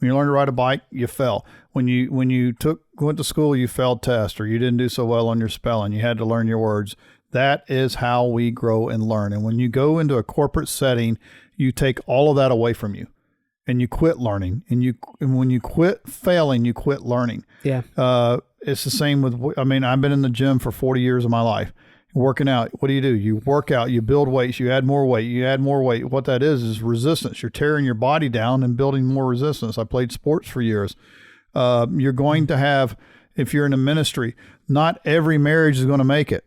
When you learned to ride a bike, you fell. When you went to school, you failed tests, or you didn't do so well on your spelling. You had to learn your words. That is how we grow and learn. And when you go into a corporate setting, you take all of that away from you, and you quit learning. And when you quit failing, you quit learning. Yeah. It's the same with. I mean, I've been in the gym for 40 years of my life. Working out, what do? You work out, you build weights, you add more weight, What that is resistance. You're tearing your body down and building more resistance. I played sports for years. You're going to have, if you're in a ministry, not every marriage is going to make it.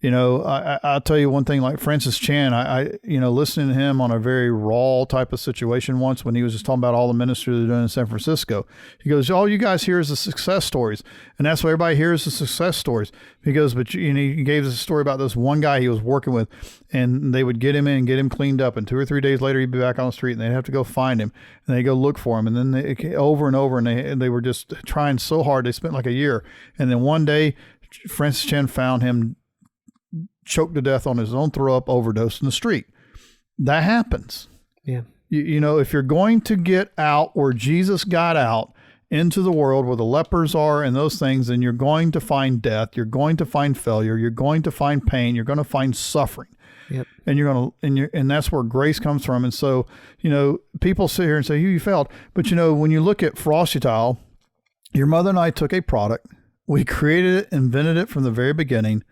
I'll tell you one thing, like Francis Chan, I listening to him on a very raw type of situation once when he was just talking about all the ministry they're doing in San Francisco. He goes, all you guys hear is the success stories. And that's what everybody hears, the success stories. He goes, but he gave us a story about this one guy he was working with, and they would get him in and get him cleaned up. And 2 or 3 days later, he'd be back on the street, and they'd have to go find him, and they go look for him. And then over and over, and they were just trying so hard. They spent like a year. And then one day, Francis Chan found him choked to death on his own throw up overdose in the street. That happens. Yeah. If you're going to get out where Jesus got out into the world where the lepers are and those things, then you're going to find death. You're going to find failure. You're going to find pain. You're going to find suffering. Yep. And that's where grace comes from. And so, people sit here and say, you failed. But when you look at Frosty Tile, your mother and I took a product. We created it, invented it from the very beginning.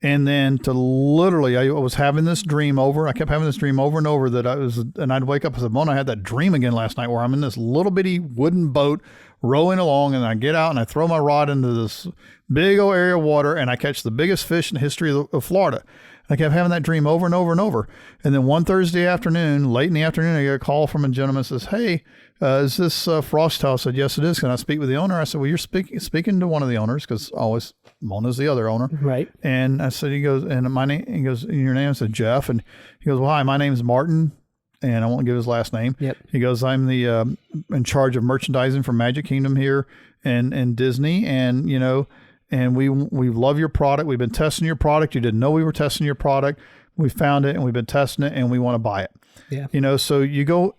And then I was having this dream I kept having this dream over and over and I'd wake up and say, Mona, I had that dream again last night where I'm in this little bitty wooden boat rowing along, and I get out and I throw my rod into this big old area of water, and I catch the biggest fish in the history of Florida. I kept having that dream over and over and over. And then one Thursday afternoon, late in the afternoon, I get a call from a gentleman that says, hey, is this Frosty Tile? I said, yes, it is. Can I speak with the owner? I said, well, you're speaking to one of the owners, because always Mona's the other owner. Right. And I said, he goes, and my name, he goes, and your name? I said, Jeff. And he goes, well, hi, my name's Martin. And I won't give his last name. Yep. He goes, I'm the in charge of merchandising for Magic Kingdom here and Disney. And, and we love your product. We've been testing your product. You didn't know we were testing your product. We found it and we've been testing it and we want to buy it. Yeah. So you go,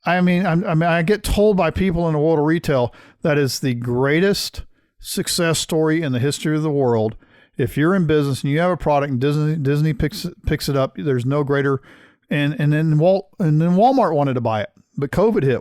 I get told by people in the world of retail that is the greatest success story in the history of the world. If you're in business and you have a product and Disney picks it up, there's no greater. And then Walmart wanted to buy it, but COVID hit.